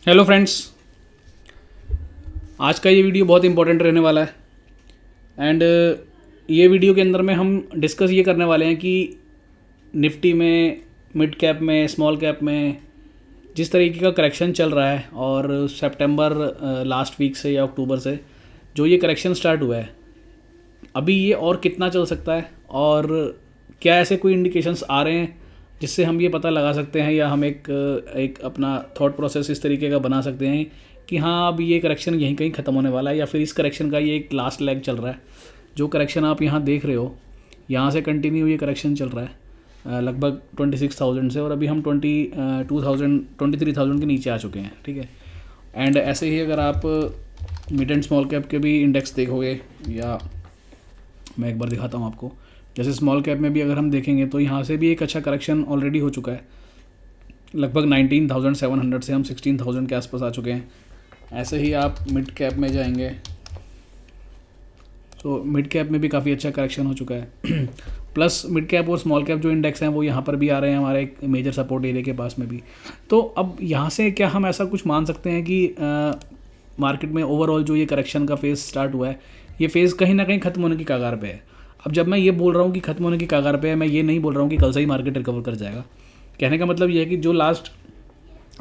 Hello friends, आज का ये वीडियो बहुत इंपॉर्टेंट रहने वाला है। एंड ये वीडियो के अंदर में हम डिस्कस ये करने वाले हैं कि निफ्टी में, मिड कैप में, स्मॉल कैप में जिस तरीके का करेक्शन चल रहा है और सितंबर लास्ट वीक से या अक्टूबर से जो ये करेक्शन स्टार्ट हुआ है, अभी ये और कितना चल सकता है और क्या ऐसे कोई इंडिकेशंस आ रहे हैं जिससे हम ये पता लगा सकते हैं या हम एक अपना थॉट प्रोसेस इस तरीके का बना सकते हैं कि हाँ, अब ये करेक्शन यहीं कहीं ख़त्म होने वाला है या फिर इस करेक्शन का ये एक लास्ट लेग चल रहा है। जो करेक्शन आप यहाँ देख रहे हो, यहाँ से कंटिन्यू ये करेक्शन चल रहा है लगभग 26,000 से, और अभी हम 23,000 के नीचे आ चुके हैं। ठीक है। एंड ऐसे ही अगर आप मिड एंड स्मॉल कैप के भी इंडेक्स देखोगे, या मैं एक बार दिखाता हूँ आपको, जैसे स्मॉल कैप में भी अगर हम देखेंगे तो यहाँ से भी एक अच्छा करेक्शन ऑलरेडी हो चुका है। लगभग 19,700 से हम 16,000 के आसपास आ चुके हैं। ऐसे ही आप मिड कैप में जाएंगे तो मिड कैप में भी काफ़ी अच्छा करेक्शन हो चुका है प्लस मिड कैप और स्मॉल कैप जो इंडेक्स हैं वो यहाँ पर भी आ रहे हैं हमारे एक मेजर सपोर्ट एरिया के पास में भी। तो अब यहाँ से क्या हम ऐसा कुछ मान सकते हैं कि मार्केट में ओवरऑल जो ये करेक्शन का फेज़ स्टार्ट हुआ है, ये फेज़ कहीं ना कहीं ख़त्म होने की कगार पे है। अब जब मैं ये बोल रहा हूँ कि ख़त्म होने की कगार पे है, मैं ये नहीं बोल रहा हूँ कि कल से ही मार्केट रिकवर कर जाएगा। कहने का मतलब ये है कि जो लास्ट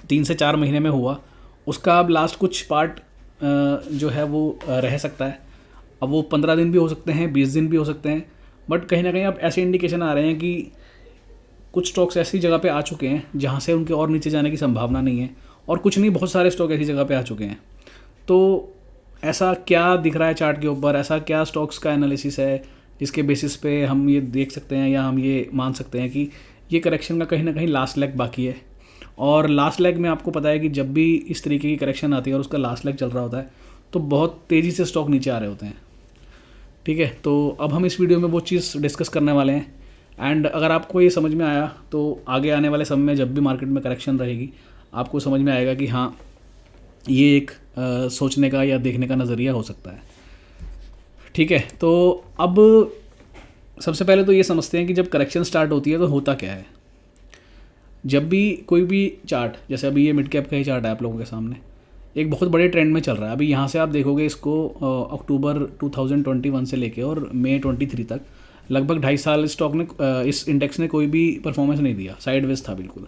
3 से 4 महीने में हुआ उसका अब लास्ट कुछ पार्ट जो है वो रह सकता है। अब वो 15 दिन भी हो सकते हैं, 20 दिन भी हो सकते हैं, बट कहीं ना कहीं अब ऐसे इंडिकेशन आ रहे हैं कि कुछ स्टॉक्स ऐसी जगह पे आ चुके हैं जहाँ से उनके और नीचे जाने की संभावना नहीं है, और कुछ नहीं, बहुत सारे स्टॉक ऐसी जगह पे आ चुके हैं। तो ऐसा क्या दिख रहा है चार्ट के ऊपर, ऐसा क्या स्टॉक्स का एनालिसिस है जिसके बेसिस पे हम ये देख सकते हैं या हम ये मान सकते हैं कि ये करेक्शन का कहीं ना कहीं लास्ट लेग बाकी है। और लास्ट लेग में आपको पता है कि जब भी इस तरीके की करेक्शन आती है और उसका लास्ट लेग चल रहा होता है तो बहुत तेज़ी से स्टॉक नीचे आ रहे होते हैं। ठीक है, तो अब हम इस वीडियो में वो चीज़ डिस्कस करने वाले हैं। एंड अगर आपको ये समझ में आया तो आगे आने वाले समय में जब भी मार्केट में करेक्शन रहेगी आपको समझ में आएगा कि हाँ, ये एक सोचने का या देखने का नज़रिया हो सकता है। ठीक है, तो अब सबसे पहले तो ये समझते हैं कि जब करेक्शन स्टार्ट होती है तो होता क्या है। जब भी कोई भी चार्ट, जैसे अभी ये मिड कैप का ही चार्ट है आप लोगों के सामने, एक बहुत बड़े ट्रेंड में चल रहा है। अभी यहाँ से आप देखोगे इसको अक्टूबर 2021 से लेके और मई 23 तक लगभग 2.5 साल स्टॉक ने इस इंडेक्स ने कोई भी परफॉर्मेंस नहीं दिया, साइडवेज था बिल्कुल।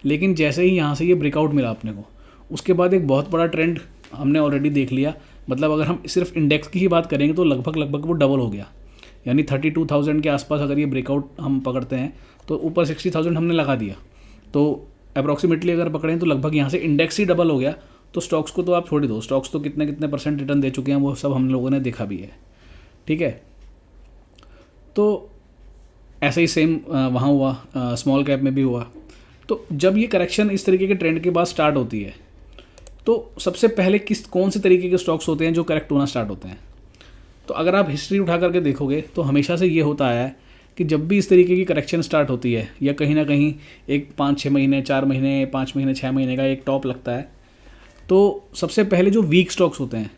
लेकिन जैसे ही यहाँ से ये ब्रेकआउट मिला अपने को, उसके बाद एक बहुत बड़ा ट्रेंड हमने ऑलरेडी देख लिया। मतलब अगर हम सिर्फ इंडेक्स की ही बात करेंगे तो लगभग वो डबल हो गया, यानी 32,000 के आसपास अगर ये ब्रेकआउट हम पकड़ते हैं तो ऊपर 60,000 हमने लगा दिया। तो अप्रॉक्सीमेटली अगर पकड़ें तो लगभग यहाँ से इंडेक्स ही डबल हो गया। तो स्टॉक्स को तो आप छोड़ ही दो, स्टॉक्स तो कितने कितने % रिटर्न दे चुके हैं वो सब हम लोगों ने देखा भी है। ठीक है, तो ऐसे ही सेम वहाँ हुआ, स्मॉल कैप में भी हुआ। तो जब ये करेक्शन इस तरीके के ट्रेंड के बाद स्टार्ट होती है तो सबसे पहले कौन से तरीके के स्टॉक्स होते हैं जो करेक्ट होना स्टार्ट होते हैं। तो अगर आप हिस्ट्री उठा करके देखोगे तो हमेशा से ये होता आया है कि जब भी इस तरीके की करेक्शन स्टार्ट होती है या कहीं ना कहीं एक 5-6 महीने, 4 महीने, 5 महीने, 6 महीने का एक टॉप लगता है, तो सबसे पहले जो वीक स्टॉक्स होते हैं,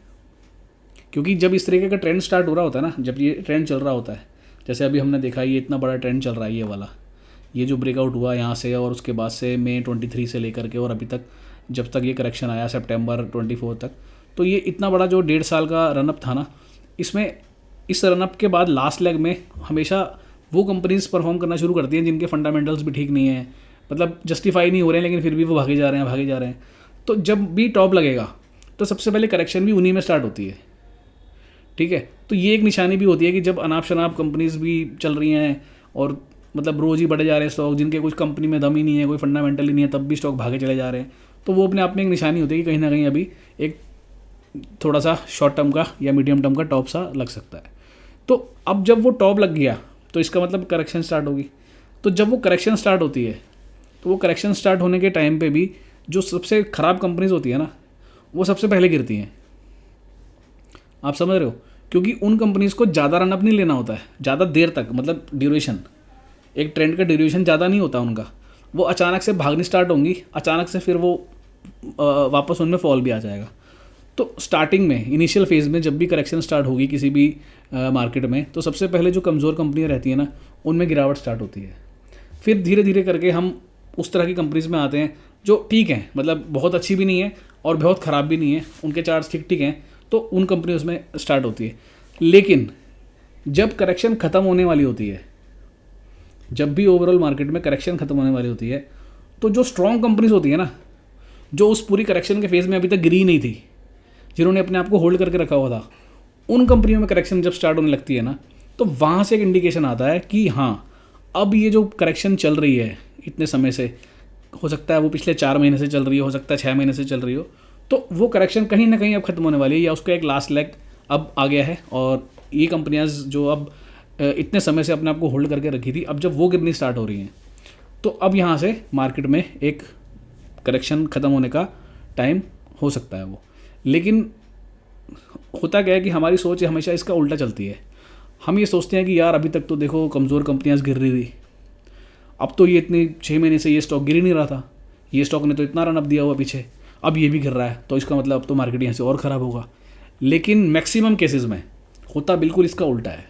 क्योंकि जब इस तरीके का ट्रेंड स्टार्ट हो रहा होता है ना, जब ये ट्रेंड चल रहा होता है, जैसे अभी हमने देखा ये इतना बड़ा ट्रेंड चल रहा है, ये वाला, ये जो ब्रेकआउट हुआ यहाँ से और उसके बाद से मई 23 से लेकर के और अभी तक जब तक ये करेक्शन आया सितंबर 24 तक, तो ये इतना बड़ा जो 1.5 साल का रनअप था ना, इसमें इस रनअप के बाद लास्ट लेग में हमेशा वो कंपनीज परफॉर्म करना शुरू करती हैं जिनके फंडामेंटल्स भी ठीक नहीं है, मतलब जस्टिफाई नहीं हो रहे हैं, लेकिन फिर भी वो भागे जा रहे हैं। तो जब भी टॉप लगेगा तो सबसे पहले करेक्शन भी उन्हीं में स्टार्ट होती है। ठीक है, तो ये एक निशानी भी होती है कि जब अनाप शनाप कंपनीज भी चल रही हैं और मतलब रोज़ ही बढ़े जा रहे हैं स्टॉक, जिनके कुछ कंपनी में दम ही नहीं है, कोई फंडामेंटल ही नहीं है, तब भी स्टॉक भागे चले जा रहे हैं, तो वो अपने आप में एक निशानी होती है कि कहीं ना कहीं अभी एक थोड़ा सा शॉर्ट टर्म का या मीडियम टर्म का टॉप सा लग सकता है। तो अब जब वो टॉप लग गया तो इसका मतलब करेक्शन स्टार्ट होगी। तो जब वो करेक्शन स्टार्ट होती है तो वो करेक्शन स्टार्ट होने के टाइम पे भी जो सबसे ख़राब कंपनीज होती है ना, वो सबसे पहले गिरती हैं। आप समझ रहे हो, क्योंकि उन कंपनीज़ को ज़्यादा रनअप नहीं लेना होता है, ज़्यादा देर तक, मतलब ड्यूरेशन, एक ट्रेंड का ड्यूरेशन ज़्यादा नहीं होता उनका। वो अचानक से भागनी स्टार्ट होंगी, अचानक से फिर वो वापस उनमें फॉल भी आ जाएगा। तो स्टार्टिंग में, इनिशियल फेज़ में जब भी करेक्शन स्टार्ट होगी किसी भी मार्केट में, तो सबसे पहले जो कमज़ोर कंपनियाँ रहती हैं ना, उनमें गिरावट स्टार्ट होती है। फिर धीरे धीरे करके हम उस तरह की कंपनीज़ में आते हैं जो ठीक हैं, मतलब बहुत अच्छी भी नहीं है और बहुत ख़राब भी नहीं है, उनके चार्ट्स ठीक ठीक हैं, तो उन कंपनीज में स्टार्ट होती है। लेकिन जब करेक्शन ख़त्म होने वाली होती है, जब भी ओवरऑल मार्केट में करेक्शन ख़त्म होने वाली होती है, तो जो स्ट्रॉन्ग कंपनीज होती है ना, जो उस पूरी करेक्शन के फेज़ में अभी तक गिरी नहीं थी, जिन्होंने अपने आप को होल्ड करके रखा हुआ था, उन कंपनियों में करेक्शन जब स्टार्ट होने लगती है ना, तो वहाँ से एक इंडिकेशन आता है कि हाँ, अब ये जो करेक्शन चल रही है इतने समय से, हो सकता है वो पिछले 4 महीने से चल रही हो सकता है 6 महीने से चल रही हो, तो वो करेक्शन कहीं ना कहीं अब ख़त्म होने वाली है, या उसका एक लास्ट लेग अब आ गया है। और ये कंपनियाँ जो अब इतने समय से अपने आप को होल्ड करके रखी थी, अब जब वो गिरनी स्टार्ट हो रही हैं, तो अब यहाँ से मार्केट में एक करेक्शन ख़त्म होने का टाइम हो सकता है वो। लेकिन होता क्या है कि हमारी सोच हमेशा इसका उल्टा चलती है। हम ये सोचते हैं कि यार अभी तक तो देखो कमज़ोर कंपनियाँ गिर रही थी, अब तो ये इतने 6 महीने से ये स्टॉक गिर ही नहीं रहा था, ये स्टॉक ने तो इतना रन अप दिया हुआ पीछे, अब ये भी गिर रहा है, तो इसका मतलब अब तो मार्केट यहाँ से और ख़राब होगा। लेकिन मैक्सिमम केसेस में होता बिल्कुल इसका उल्टा है,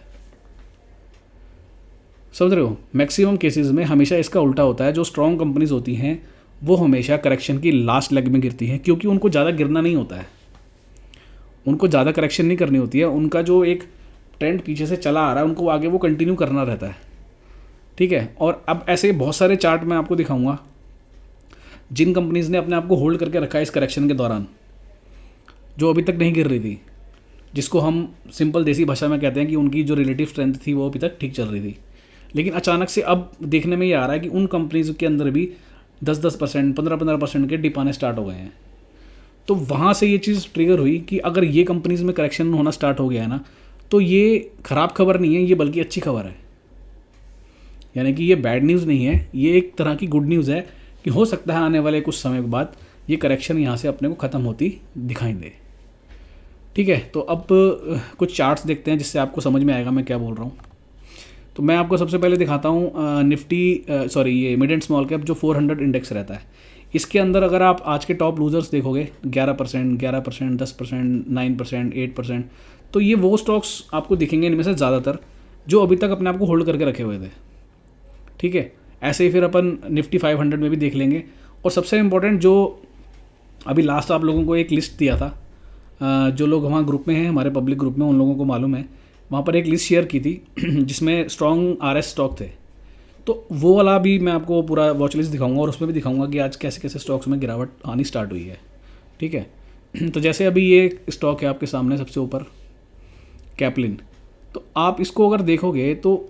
समझ रहे हो? मैक्सिमम केसेस में हमेशा इसका उल्टा होता है। जो स्ट्रॉन्ग कंपनीज होती हैं वो हमेशा करेक्शन की लास्ट लेग में गिरती हैं, क्योंकि उनको ज़्यादा गिरना नहीं होता है, उनको ज़्यादा करेक्शन नहीं करनी होती है, उनका जो एक ट्रेंड पीछे से चला आ रहा है उनको आगे वो कंटिन्यू करना रहता है, ठीक है। और अब ऐसे बहुत सारे चार्ट मैं आपको दिखाऊंगा जिन कंपनीज़ ने अपने आप को होल्ड करके रखा है इस करेक्शन के दौरान, जो अभी तक नहीं गिर रही थी, जिसको हम सिंपल देसी भाषा में कहते हैं कि उनकी जो रिलेटिव स्ट्रेंथ थी वो अभी तक ठीक चल रही थी। लेकिन अचानक से अब देखने में ये आ रहा है कि उन कंपनीज़ के अंदर भी 10-10%, 15-15% के डिप आने स्टार्ट हो गए हैं। तो वहाँ से ये चीज़ ट्रिगर हुई कि अगर ये कंपनीज़ में करेक्शन होना स्टार्ट हो गया है ना, तो ये ख़राब खबर नहीं है, ये बल्कि अच्छी खबर है। यानी कि ये बैड न्यूज़ नहीं है, ये एक तरह की गुड न्यूज़ है कि हो सकता है आने वाले कुछ समय के बाद ये करेक्शन यहाँ से अपने को ख़त्म होती दिखाई दे, ठीक है। तो अब कुछ चार्ट्स देखते हैं जिससे आपको समझ में आएगा मैं क्या बोल रहा हूँ। तो मैं आपको सबसे पहले दिखाता हूँ निफ्टी, ये मिड एंड स्मॉल कैप जो 400 इंडेक्स रहता है, इसके अंदर अगर आप आज के टॉप लूजर्स देखोगे 11%, 11%, 10%, 9%, 8%, तो ये वो स्टॉक्स आपको दिखेंगे इनमें से ज़्यादातर जो अभी तक अपने आप को होल्ड करके रखे हुए थे, ठीक है। ऐसे ही फिर अपन निफ्टी 500 में भी देख लेंगे। और सबसे इम्पोर्टेंट जो अभी लास्ट आप लोगों को एक लिस्ट दिया था, जो लोग वहाँ ग्रुप में हैं हमारे पब्लिक ग्रुप में उन लोगों को मालूम है, वहाँ पर एक लिस्ट शेयर की थी जिसमें स्ट्रॉन्ग RS स्टॉक थे, तो वो वाला भी मैं आपको पूरा वॉच लिस्ट दिखाऊंगा और उसमें भी दिखाऊंगा कि आज कैसे कैसे स्टॉक्स में गिरावट आनी स्टार्ट हुई है, ठीक है। तो जैसे अभी ये स्टॉक है आपके सामने सबसे ऊपर, कैपलिन, तो आप इसको अगर देखोगे तो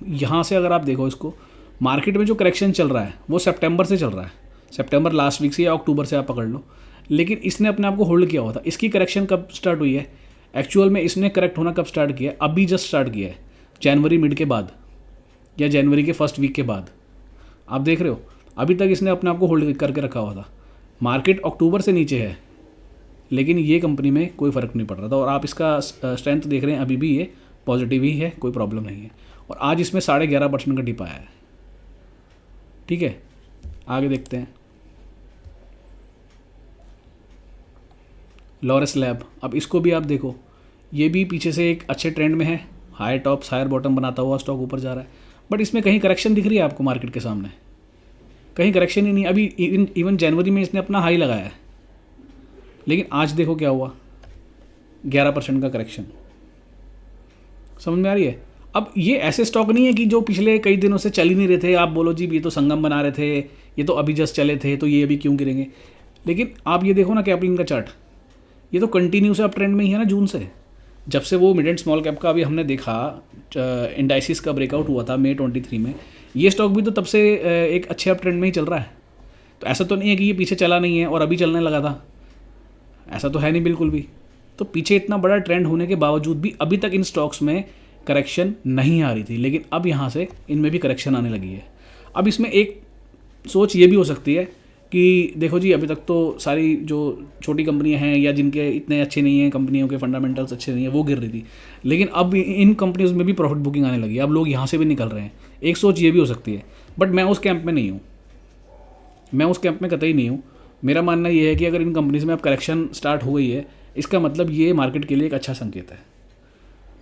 यहाँ से अगर आप देखो इसको, मार्केट में जो करेक्शन चल रहा है वो सितंबर से चल रहा है, सितंबर लास्ट वीक से या अक्टूबर से आप पकड़ लो। लेकिन इसने अपने आप को होल्ड किया हुआ था। इसकी करेक्शन कब स्टार्ट हुई है, एक्चुअल में इसने करेक्ट होना कब स्टार्ट किया है, अभी जस्ट स्टार्ट किया है, जनवरी मिड के बाद या जनवरी के फर्स्ट वीक के बाद। आप देख रहे हो अभी तक इसने अपने आप को होल्ड करके रखा हुआ था। मार्केट अक्टूबर से नीचे है लेकिन ये कंपनी में कोई फ़र्क नहीं पड़ रहा था, और आप इसका स्ट्रेंथ देख रहे हैं अभी भी ये पॉजिटिव ही है, कोई प्रॉब्लम नहीं है। और आज इसमें 11.5% का डिप आया है, ठीक है। आगे देखते हैं लॉरस लैब, अब इसको भी आप देखो, ये भी पीछे से एक अच्छे ट्रेंड में है, हायर टॉप्स हायर बॉटम बनाता हुआ स्टॉक ऊपर जा रहा है, बट इसमें कहीं करेक्शन दिख रही है आपको मार्केट के सामने? कहीं करेक्शन ही नहीं। अभी इवन जनवरी में इसने अपना हाई लगाया है, लेकिन आज देखो क्या हुआ, 11% का करेक्शन। समझ में आ रही है? अब ये ऐसे स्टॉक नहीं है कि जो पिछले कई दिनों से चल ही नहीं रहे थे, आप बोलो जी ये तो संगम बना रहे थे, ये तो अभी जस्ट चले थे, तो ये अभी क्यों गिरेंगे। लेकिन आप ये देखो ना कैपलिन का चार्ट, ये तो कंटिन्यू से अप ट्रेंड में ही है ना। जून से जब से वो मिड एंड स्मॉल कैप का अभी हमने देखा इंडाइसिस का ब्रेकआउट हुआ था मई 23 में, ये स्टॉक भी तो तब से एक अच्छे अप ट्रेंड में ही चल रहा है। तो ऐसा तो नहीं है कि ये पीछे चला नहीं है और अभी चलने लगा था, ऐसा तो है नहीं बिल्कुल भी। तो पीछे इतना बड़ा ट्रेंड होने के बावजूद भी अभी तक इन स्टॉक्स में करेक्शन नहीं आ रही थी, लेकिन अब यहाँ से इनमें भी करेक्शन आने लगी है। अब इसमें एक सोच ये भी हो सकती है कि देखो जी अभी तक तो सारी जो छोटी कंपनियां हैं या जिनके इतने अच्छे नहीं हैं, कंपनियों के फंडामेंटल्स अच्छे नहीं हैं, वो गिर रही थी, लेकिन अब इन कंपनीज में भी प्रॉफिट बुकिंग आने लगी है, अब लोग यहाँ से भी निकल रहे हैं। एक सोच ये भी हो सकती है, बट मैं उस कैंप में नहीं हूँ, मैं उस कैंप में कतई नहीं हूँ। मेरा मानना ये है कि अगर इन कंपनीज में अब करेक्शन स्टार्ट हो गई है, इसका मतलब ये मार्केट के लिए एक अच्छा संकेत है।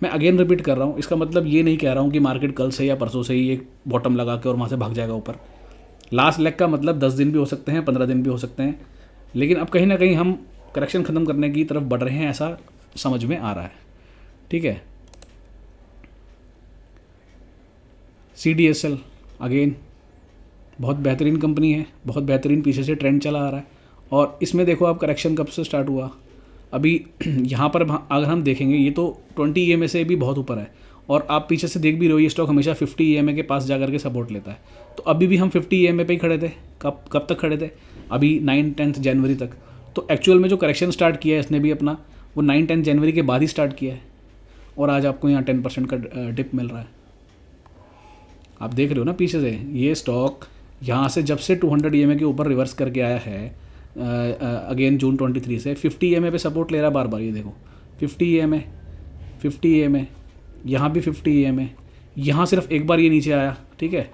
मैं अगेन रिपीट कर रहा हूँ, इसका मतलब ये नहीं कह रहा हूँ कि मार्केट कल से या परसों से ही एक बॉटम लगा के और वहाँ से भाग जाएगा ऊपर। लास्ट लेग का मतलब 10 दिन भी हो सकते हैं, 15 दिन भी हो सकते हैं, लेकिन अब कहीं ना कहीं हम करेक्शन ख़त्म करने की तरफ बढ़ रहे हैं, ऐसा समझ में आ रहा है। ठीक है, CDSL अगेन बहुत बेहतरीन कंपनी है, बहुत बेहतरीन पीछे से ट्रेंड चला आ रहा है। और इसमें देखो आप करेक्शन कब से स्टार्ट हुआ, अभी यहाँ पर अगर हम देखेंगे ये तो 20 EMA से भी बहुत ऊपर है, और आप पीछे से देख भी रहे हो ये स्टॉक हमेशा 50 EMA के पास जा करके सपोर्ट लेता है। तो अभी भी हम 50 EMA पे ही खड़े थे। कब तक खड़े थे? अभी 9-10 जनवरी तक। तो एक्चुअल में जो करेक्शन स्टार्ट किया है इसने भी अपना, वो 9-10 जनवरी के बाद ही स्टार्ट किया है, और आज आपको यहाँ 10% का डिप मिल रहा है। आप देख रहे हो ना पीछे से ये स्टॉक यहाँ से जब से 200 EMA के ऊपर रिवर्स करके आया है अगेन जून 23 से 50 EMA पे सपोर्ट ले रहा है बार बार। ये देखो 50 EMA, यहाँ भी 50 EMA, यहाँ सिर्फ एक बार ये नीचे आया, ठीक है,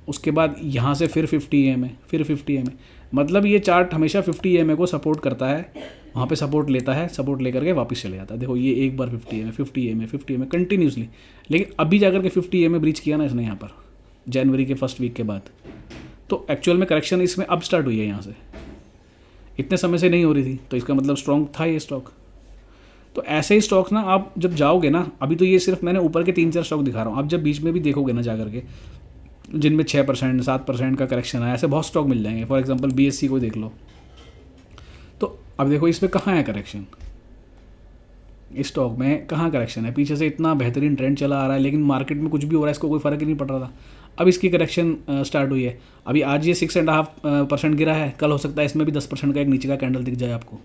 उसके बाद यहाँ से फिर 50 EMA, फिर 50 EMA। मतलब ये चार्ट हमेशा 50 EMA को सपोर्ट करता है, वहाँ पे सपोर्ट लेता है, सपोर्ट लेकर के वापस चले जाता है। देखो ये एक बार 50 EMA कंटिन्यूसली, लेकिन अभी जाकर के 50 EMA ब्रीच किया ना इसने यहाँ पर जनवरी के फर्स्ट वीक के बाद। तो एक्चुअल में करेक्शन इसमें अब स्टार्ट हुई है, यहाँ से इतने समय से नहीं हो रही थी, तो इसका मतलब स्ट्रॉन्ग था ये स्टॉक। तो ऐसे ही स्टॉक्स ना आप जब जाओगे ना, अभी तो ये सिर्फ मैंने ऊपर के 3-4 स्टॉक दिखा रहा हूँ, आप जब बीच में भी देखोगे ना जाकर के जिनमें 6% 7% का करेक्शन आया, ऐसे बहुत स्टॉक मिल जाएंगे। फॉर एग्जांपल BSC को देख लो, तो अब देखो इसमें कहाँ है करेक्शन, इस स्टॉक में कहाँ करेक्शन है? पीछे से इतना बेहतरीन ट्रेंड चला आ रहा है, लेकिन मार्केट में कुछ भी हो रहा है इसको कोई फ़र्क ही नहीं पड़ रहा था। अब इसकी करेक्शन स्टार्ट हुई है, अभी आज ये 6.5% गिरा है, कल हो सकता है इसमें भी 10% का एक नीचे का कैंडल दिख जाए आपको।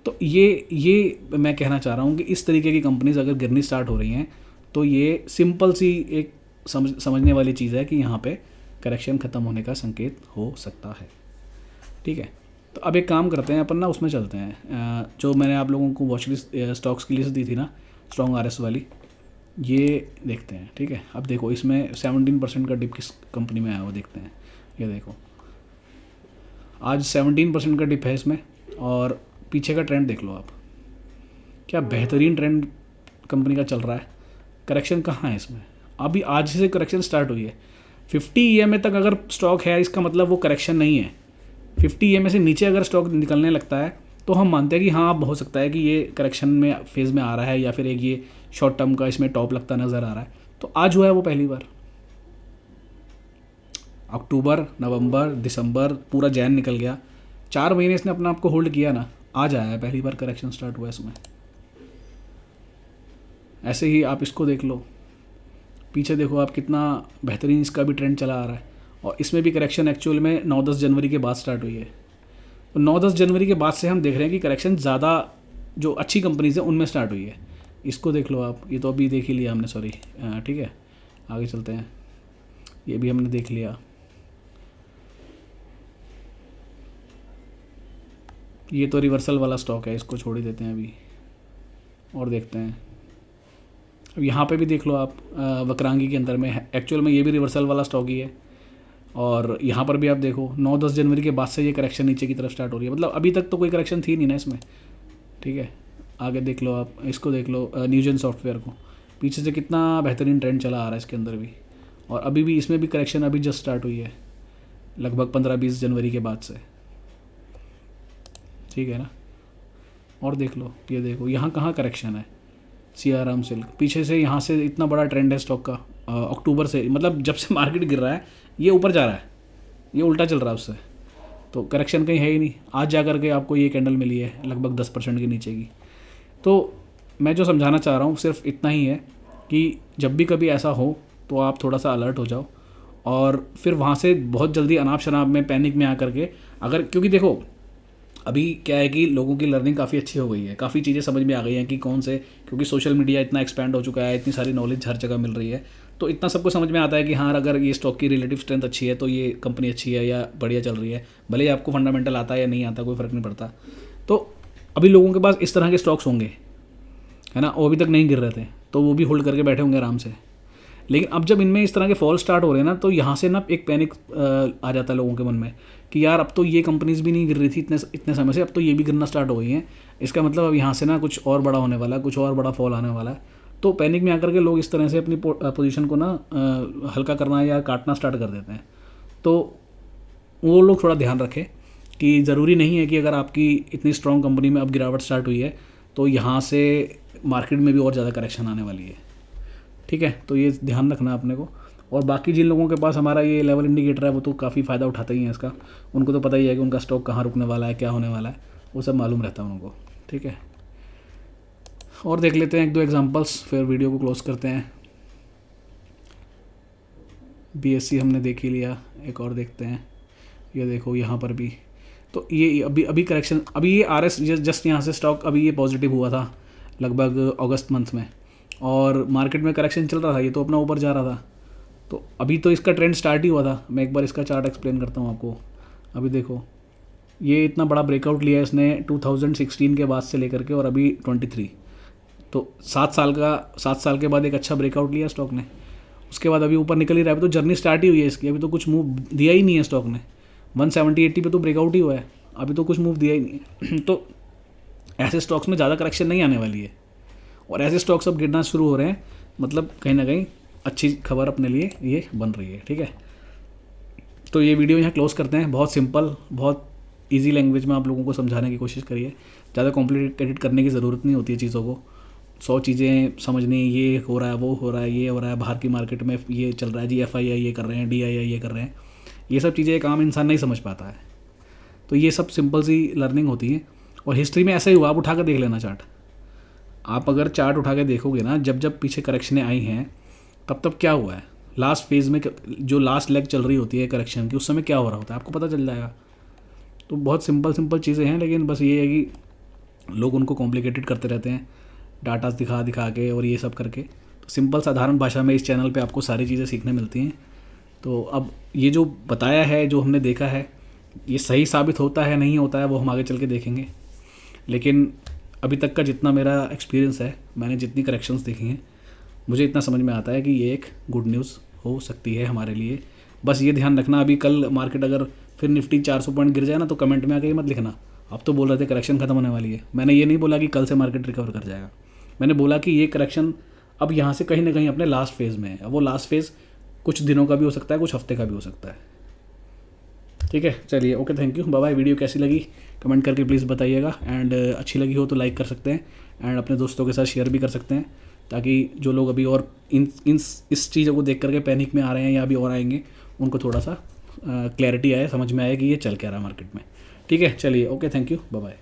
तो ये मैं कहना चाह रहा हूँ कि इस तरीके की कंपनीज अगर गिरनी स्टार्ट हो रही हैं तो ये सिंपल सी एक समझने वाली चीज़ है कि यहाँ पे करेक्शन ख़त्म होने का संकेत हो सकता है। ठीक है, तो अब एक काम करते हैं अपन ना, उसमें चलते हैं जो मैंने आप लोगों को वॉच लिस्ट स्टॉक्स की लिस्ट दी थी ना, स्ट्रॉन्ग RS वाली, ये देखते हैं। ठीक है, अब देखो इसमें 17% का डिप किस कंपनी में आया हुआ देखते हैं। ये देखो आज 17% का डिप है इसमें, और पीछे का ट्रेंड देख लो आप, क्या बेहतरीन ट्रेंड कंपनी का चल रहा है। करेक्शन कहाँ है इसमें? अभी आज से करेक्शन स्टार्ट हुई है। 50 EMA तक अगर स्टॉक है इसका मतलब वो करेक्शन नहीं है। 50 EMA से नीचे अगर स्टॉक निकलने लगता है तो हम मानते हैं कि हाँ अब हो सकता है कि ये करेक्शन में फेज़ में आ रहा है, या फिर एक ये शॉर्ट टर्म का इसमें टॉप लगता नज़र आ रहा है। तो आज हुआ है वो पहली बार, अक्टूबर नवंबर दिसंबर पूरा जैन निकल गया, 4 महीने इसने अपना आपको होल्ड किया ना, आज आया है पहली बार करेक्शन स्टार्ट हुआ है इसमें। ऐसे ही आप इसको देख लो, पीछे देखो आप कितना बेहतरीन इसका भी ट्रेंड चला आ रहा है, और इसमें भी करेक्शन एक्चुअल में 9-10 जनवरी के बाद स्टार्ट हुई है। तो 9-10 जनवरी के बाद से हम देख रहे हैं कि करेक्शन ज़्यादा जो अच्छी कंपनीज हैं उनमें स्टार्ट हुई है। इसको देख लो आप, ये तो अभी देख ही लिया हमने, सॉरी। ठीक है, आगे चलते हैं, ये भी हमने देख लिया। ये तो रिवर्सल वाला स्टॉक है, इसको छोड़ ही देते हैं अभी, और देखते हैं। अब यहाँ पे भी देख लो आप, वक्रांगी के अंदर में एक्चुअल में ये भी रिवर्सल वाला स्टॉक ही है, और यहाँ पर भी आप देखो 9-10 जनवरी के बाद से ये करेक्शन नीचे की तरफ स्टार्ट हो रही है। मतलब अभी तक तो कोई करेक्शन थी नहीं ना इसमें। ठीक है, आगे देख लो आप, इसको देख लो न्यूजेन सॉफ्टवेयर को, पीछे से कितना बेहतरीन ट्रेंड चला आ रहा है इसके अंदर भी, और अभी भी इसमें भी करेक्शन अभी जस्ट स्टार्ट हुई है लगभग 15-20 जनवरी के बाद से। ठीक है ना, और देख लो, ये देखो यहाँ कहाँ करेक्शन है। सियाराम सिल्क पीछे से, यहाँ से इतना बड़ा ट्रेंड है स्टॉक का अक्टूबर से, मतलब जब से मार्केट गिर रहा है ये ऊपर जा रहा है, ये उल्टा चल रहा है उससे, तो करेक्शन कहीं है ही नहीं। आज जा कर के आपको ये कैंडल मिली है लगभग 10% के नीचे की। तो मैं जो समझाना चाह रहा हूँ सिर्फ इतना ही है कि जब भी कभी ऐसा हो तो आप थोड़ा सा अलर्ट हो जाओ, और फिर वहाँ से बहुत जल्दी अनाप शनाप में पैनिक में आकर के अगर, क्योंकि देखो अभी क्या है कि लोगों की लर्निंग काफ़ी अच्छी हो गई है, काफ़ी चीज़ें समझ में आ गई हैं कि कौन से, क्योंकि सोशल मीडिया इतना एक्सपैंड हो चुका है, इतनी सारी नॉलेज हर जगह मिल रही है, तो इतना सबको समझ में आता है कि हाँ अगर ये स्टॉक की रिलेटिव स्ट्रेंथ अच्छी है तो ये कंपनी अच्छी है या बढ़िया चल रही है, भले ही आपको फंडामेंटल आता है या नहीं आता कोई फ़र्क नहीं पड़ता। तो अभी लोगों के पास इस तरह के स्टॉक्स होंगे, है ना, वो अभी तक नहीं गिर रहे थे तो वो भी होल्ड करके बैठे होंगे आराम से। लेकिन अब जब इनमें इस तरह के फॉल स्टार्ट हो रहे हैं ना, तो यहाँ से ना एक पैनिक आ जाता है लोगों के मन में कि यार अब तो ये कंपनीज भी नहीं गिर रही थी इतने समय से, अब तो ये भी गिरना स्टार्ट हो गई हैं, इसका मतलब अब यहाँ से ना कुछ और बड़ा होने वाला है, कुछ और बड़ा फॉल आने वाला है। तो पैनिक में आकर के लोग इस तरह से अपनी पोजीशन को ना हल्का करना या काटना स्टार्ट कर देते हैं। तो वो लोग थोड़ा ध्यान रखें कि ज़रूरी नहीं है कि अगर आपकी इतनी स्ट्रॉन्ग कंपनी में अब गिरावट स्टार्ट हुई है तो यहाँ से मार्केट में भी और ज़्यादा करेक्शन आने वाली है। ठीक है, तो ये ध्यान रखना अपने को। और बाकी जिन लोगों के पास हमारा ये लेवल इंडिकेटर है वो तो काफ़ी फ़ायदा उठाते ही हैं इसका, उनको तो पता ही है कि उनका स्टॉक कहाँ रुकने वाला है, क्या होने वाला है, वो सब मालूम रहता है उनको। ठीक है, और देख लेते हैं 1-2 एग्जांपल्स, फिर वीडियो को क्लोज करते हैं। BSC हमने देख ही लिया, एक और देखते हैं। ये देखो यहाँ पर भी, तो ये अभी करेक्शन, अभी ये RS जस्ट यहाँ से स्टॉक अभी ये पॉजिटिव हुआ था लगभग अगस्त मंथ में, और मार्केट में करेक्शन चल रहा था, ये तो अपना ऊपर जा रहा था। तो अभी तो इसका ट्रेंड स्टार्ट ही हुआ था। मैं एक बार इसका चार्ट एक्सप्लेन करता हूँ आपको। अभी देखो, ये इतना बड़ा ब्रेकआउट लिया इसने 2016 के बाद से लेकर के, और अभी 23, तो 7 साल के बाद एक अच्छा ब्रेकआउट लिया स्टॉक ने। उसके बाद अभी ऊपर निकल ही रहा है, अभी तो जर्नी स्टार्ट ही हुई है इसकी, अभी तो कुछ मूव दिया ही नहीं है स्टॉक ने। 170-80 पे तो ब्रेकआउट ही हुआ है, अभी तो कुछ मूव दिया ही नहीं है। तो ऐसे स्टॉक्स में ज़्यादा करेक्शन नहीं आने वाली है, और ऐसे स्टॉक्स अब गिरना शुरू हो रहे हैं, मतलब कहीं ना कहीं अच्छी खबर अपने लिए ये बन रही है। ठीक है, तो ये वीडियो यहाँ क्लोज करते हैं। बहुत सिंपल, बहुत इजी लैंग्वेज में आप लोगों को समझाने की कोशिश करिए। ज़्यादा कॉम्प्लिकेटेड करने की ज़रूरत नहीं होती है चीज़ों को। 100 चीज़ें समझनी, ये हो रहा है, वो हो रहा है, ये हो रहा है, बाहर की मार्केट में ये चल रहा है जी, FII ये कर रहे हैं, DII ये कर रहे हैं, ये सब चीज़ें एक आम इंसान नहीं समझ पाता है। तो ये सब सिंपल सी लर्निंग होती है। और हिस्ट्री में ऐसा ही हुआ, आप उठा कर देख लेना चार्ट। आप अगर चार्ट उठा के देखोगे ना, जब जब पीछे करेक्शनें आई हैं तब क्या हुआ है, लास्ट फेज़ में जो लास्ट लेग चल रही होती है करेक्शन की, उस समय क्या हो रहा होता है, आपको पता चल जाएगा। तो बहुत सिंपल चीज़ें हैं, लेकिन बस ये है कि लोग उनको कॉम्प्लिकेटेड करते रहते हैं, डाटा दिखा के और ये सब करके। तो सिंपल साधारण भाषा में इस चैनल पे आपको सारी चीज़ें सीखने मिलती हैं। तो अब ये जो बताया है, जो हमने देखा है, ये सही साबित होता है नहीं होता है वो हम आगे चल के देखेंगे। लेकिन अभी तक का जितना मेरा एक्सपीरियंस है, मैंने जितनी करेक्शंस देखी हैं, मुझे इतना समझ में आता है कि ये एक गुड न्यूज़ हो सकती है हमारे लिए। बस ये ध्यान रखना, अभी कल मार्केट अगर फिर निफ्टी 400 पॉइंट गिर जाए ना, तो कमेंट में आके ये मत लिखना अब तो बोल रहे थे करेक्शन खत्म होने वाली है। मैंने ये नहीं बोला कि कल से मार्केट रिकवर कर जाएगा, मैंने बोला कि ये करेक्शन अब यहाँ से कहीं ना कहीं अपने लास्ट फेज़ में है। अब वो लास्ट फेज़ कुछ दिनों का भी हो सकता है, कुछ हफ्ते का भी हो सकता है। ठीक है, चलिए, okay, thank you, bye bye. Video कैसी लगी कमेंट करके प्लीज़ बताइएगा, एंड अच्छी लगी हो तो लाइक कर सकते हैं, एंड अपने दोस्तों के साथ शेयर भी कर सकते हैं, ताकि जो लोग अभी और इस चीज़ों को देख करके पैनिक में आ रहे हैं या अभी और आएंगे, उनको थोड़ा सा क्लैरिटी आए, समझ में आए कि ये चल क्या रहा है मार्केट में। ठीक है, चलिए, okay, thank you, bye bye.